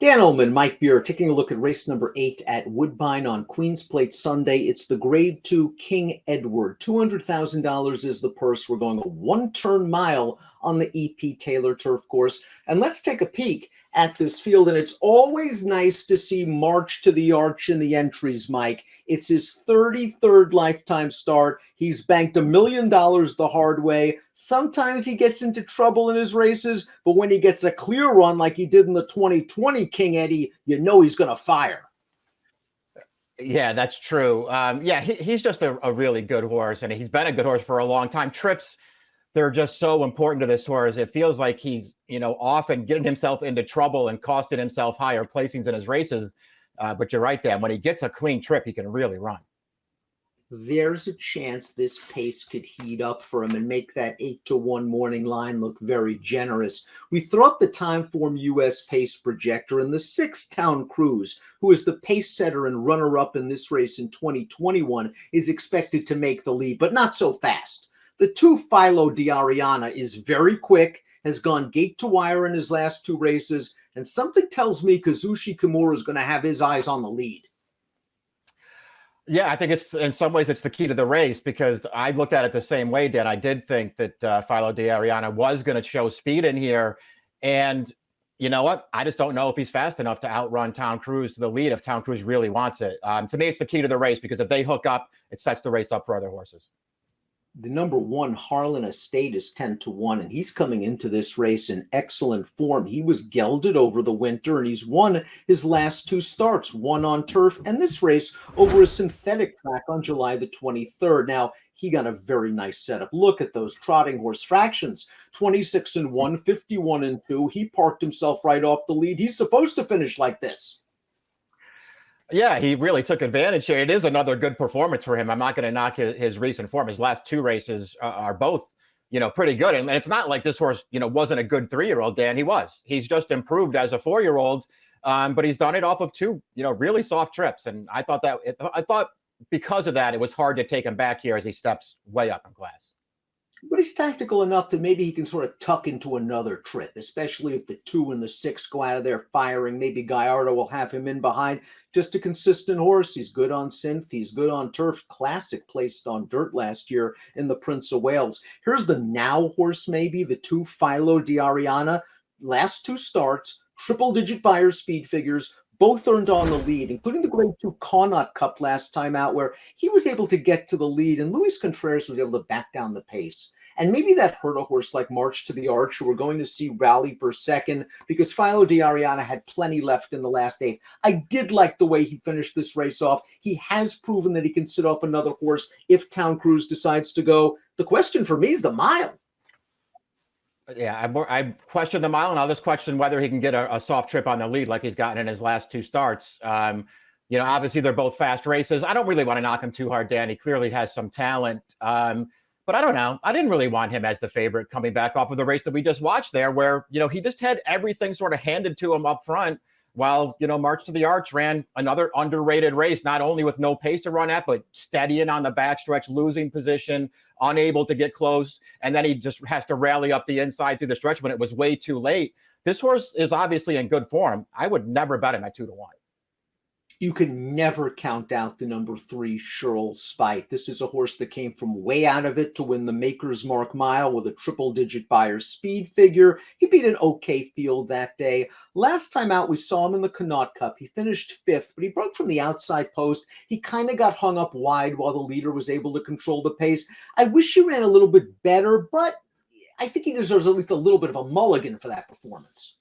Dan Illman, Mike Beer, taking a look at race number 8 at Woodbine on Queen's Plate Sunday. It's the Grade 2 King Edward. $200,000 is the purse. We're going a one-turn mile on the E.P. Taylor turf course. And let's take a peek at this field. And it's always nice to see March to the Arch in the entries, Mike. It's his 33rd lifetime start. He's banked $1 million the hard way. Sometimes he gets into trouble in his races, but when he gets a clear run like he did in the 2020 King Eddie, you know he's going to fire. Yeah, that's true. He's just a really good horse, and he's been a good horse for a long time. Trips, they're just so important to this horse. It feels like he's, often getting himself into trouble and costing himself higher placings in his races. But you're right, Dan. When he gets a clean trip, he can really run. There's a chance this pace could heat up for him and make that 8-1 morning line look very generous. We throw up the Timeform US pace projector, and the 6th Town Cruise, who is the pace setter and runner-up in this race in 2021, is expected to make the lead, but not so fast. The 2 Philo D'Ariana is very quick, has gone gate to wire in his last 2 races, and something tells me Kazushi Kimura is going to have his eyes on the lead. Yeah, I think it's in some ways it's the key to the race, because I looked at it the same way, Dan. I did think that Philo D'Ariana was going to show speed in here. And you know what? I just don't know if he's fast enough to outrun Town Cruise to the lead if Town Cruise really wants it. To me, it's the key to the race, because if they hook up, it sets the race up for other horses. The number 1 Harlan Estate is 10-1, and he's coming into this race in excellent form. He was gelded over the winter, and he's won his last 2 starts, one on turf and this race over a synthetic track on July the 23rd. Now, he got a very nice setup. Look at those trotting horse fractions, 26-1, 51-2. He parked himself right off the lead. He's supposed to finish like this. Yeah, he really took advantage here. It is another good performance for him. I'm not going to knock his recent form. His last 2 races are both, pretty good. And it's not like this horse, wasn't a good 3-year-old, Dan. He was. He's just improved as a 4-year-old, but he's done it off of 2, really soft trips. And I thought because of that, it was hard to take him back here as he steps way up in class. But he's tactical enough that maybe he can sort of tuck into another trip, especially if the 2 and the 6 go out of there firing. Maybe Gallardo will have him in behind. Just a consistent horse. He's good on synth. He's good on turf. Classic placed on dirt last year in the Prince of Wales. Here's the now horse, maybe, the 2 Philo D'Ariana. Last 2 starts, triple-digit buyer speed figures. Both earned on the lead, including the Grade 2 Connaught Cup last time out, where he was able to get to the lead, and Luis Contreras was able to back down the pace. And maybe that hurt a horse like March to the Arch, who we're going to see rally for second, because Philo D'Ariana had plenty left in the last 8th. I did like the way he finished this race off. He has proven that he can sit off another horse if Town Cruise decides to go. The question for me is the mile. Yeah, I question the mile, and I'll just question whether he can get a soft trip on the lead like he's gotten in his last 2 starts. Obviously they're both fast races. I don't really want to knock him too hard, Dan. He clearly has some talent. But I don't know. I didn't really want him as the favorite coming back off of the race that we just watched there, where, he just had everything sort of handed to him up front, while, March to the Arch ran another underrated race, not only with no pace to run at, but steadying on the backstretch, losing position, unable to get close. And then he just has to rally up the inside through the stretch when it was way too late. This horse is obviously in good form. I would never bet him at 2-1. You can never count out the number 3 Shirl Spite. This is a horse that came from way out of it to win the Maker's Mark Mile with a triple-digit buyer speed figure. He beat an okay field that day. Last time out, we saw him in the Connaught Cup. He finished 5th, but he broke from the outside post. He kind of got hung up wide while the leader was able to control the pace. I wish he ran a little bit better, but I think he deserves at least a little bit of a mulligan for that performance.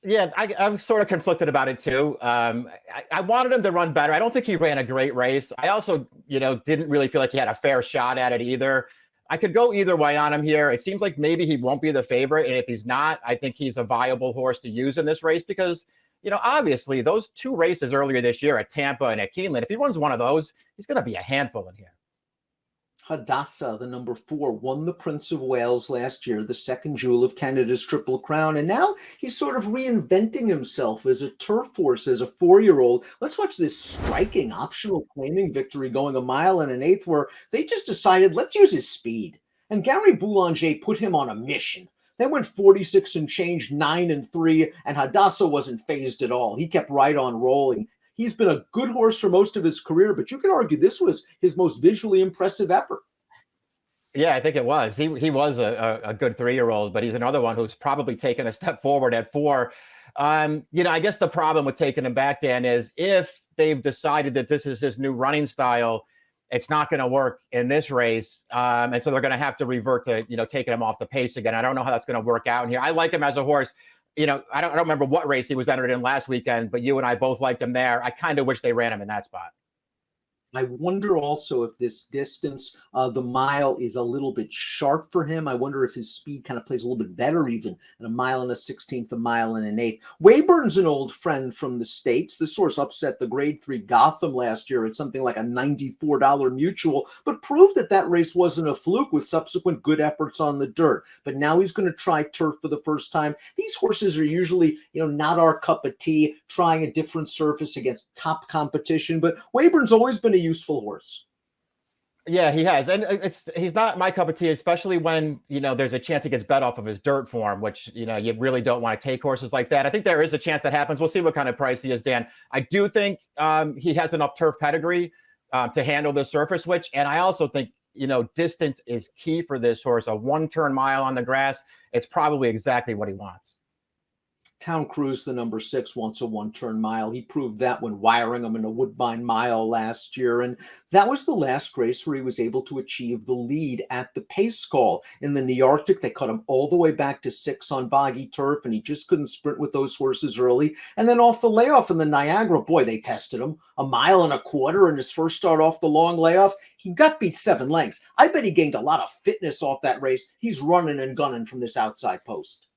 Yeah, I'm sort of conflicted about it too. I wanted him to run better. I don't think he ran a great race. I also, didn't really feel like he had a fair shot at it either. I could go either way on him here. It seems like maybe he won't be the favorite. And if he's not, I think he's a viable horse to use in this race because, obviously those 2 races earlier this year at Tampa and at Keeneland, if he runs one of those, he's going to be a handful in here. Hadassah, the number 4, won the Prince of Wales last year, the 2nd jewel of Canada's Triple Crown, and now he's sort of reinventing himself as a turf horse, as a 4-year-old. Let's watch this striking optional claiming victory going 1 mile and an 1/8, where they just decided, let's use his speed. And Gary Boulanger put him on a mission. They went 46 and change, 9-3, and Hadassah wasn't phased at all. He kept right on rolling. He's been a good horse for most of his career, but you can argue this was his most visually impressive effort. Yeah, I think it was. He was a good 3-year-old, but he's another one who's probably taken a step forward at 4. I guess the problem with taking him back, Dan, is if they've decided that this is his new running style, it's not going to work in this race. And so they're going to have to revert to, taking him off the pace again. I don't know how that's going to work out in here. I like him as a horse. I don't remember what race he was entered in last weekend, but you and I both liked him there. I kind of wish they ran him in that spot. I wonder also if this distance, the mile, is a little bit sharp for him. I wonder if his speed kind of plays a little bit better even at a mile and a 16th, a mile and an 1/8. Wayburn's an old friend from the States. This horse upset the Grade 3 Gotham last year at something like a $94 mutual, but proved that that race wasn't a fluke with subsequent good efforts on the dirt. But now he's going to try turf for the first time. These horses are usually, not our cup of tea, trying a different surface against top competition. But Wayburn's always been a useful horse. Yeah, he has. And he's not my cup of tea, especially when, there's a chance he gets bet off of his dirt form, which, you really don't want to take horses like that. I think there is a chance that happens. We'll see what kind of price he is, Dan. I do think he has enough turf pedigree to handle the surface switch. And I also think, distance is key for this horse. A 1-turn mile on the grass, it's probably exactly what he wants. Town Cruise, the number 6, wants a 1-turn mile. He proved that when wiring him in a Woodbine mile last year. And that was the last race where he was able to achieve the lead at the pace call. In the Nearctic, they cut him all the way back to 6 on boggy turf, and he just couldn't sprint with those horses early. And then off the layoff in the Niagara, boy, they tested him. 1.25 miles in his first start off the long layoff. He got beat 7 lengths. I bet he gained a lot of fitness off that race. He's running and gunning from this outside post.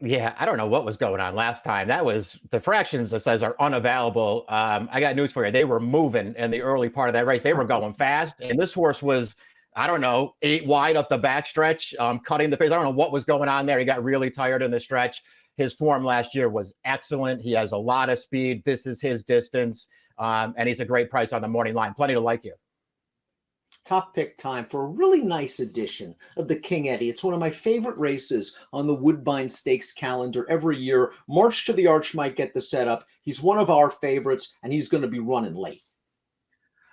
Yeah, I don't know what was going on last time. That was the fractions that says are unavailable. I got news for you. They were moving in the early part of that race. They were going fast. And this horse was, 8 wide up the backstretch, cutting the pace. I don't know what was going on there. He got really tired in the stretch. His form last year was excellent. He has a lot of speed. This is his distance. And he's a great price on the morning line. Plenty to like you. Top pick time for a really nice edition of the King Eddie. It's one of my favorite races on the Woodbine Stakes calendar every year. March to the Arch might get the setup. He's one of our favorites, and he's going to be running late.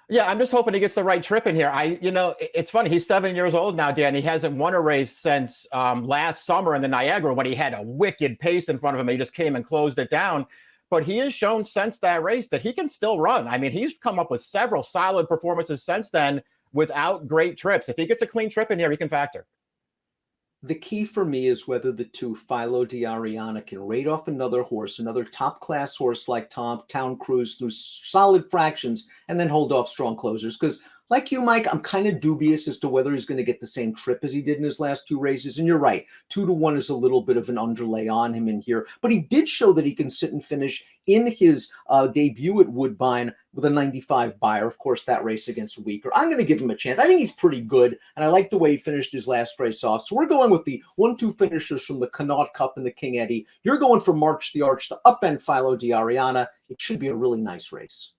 Yeah, I'm just hoping he gets the right trip in here. It's funny. He's 7 years old now, Dan. He hasn't won a race since last summer in the Niagara when he had a wicked pace in front of him. And he just came and closed it down. But he has shown since that race that he can still run. I mean, he's come up with several solid performances since then without great trips. If he gets a clean trip in here, he can factor. The key for me is whether the 2 Philo di Ariana can rate off another horse, another top-class horse like Town Cruise through solid fractions and then hold off strong closers. Because like you, Mike, I'm kind of dubious as to whether he's going to get the same trip as he did in his last 2 races. And you're right, 2-1 is a little bit of an underlay on him in here. But he did show that he can sit and finish in his debut at Woodbine with a 95 buyer. Of course, that race against Weaker. I'm going to give him a chance. I think he's pretty good, and I like the way he finished his last race off. So we're going with the 1-2 finishers from the Connaught Cup and the King Eddie. You're going for March the Arch, the upend Philo di Ariana. It should be a really nice race.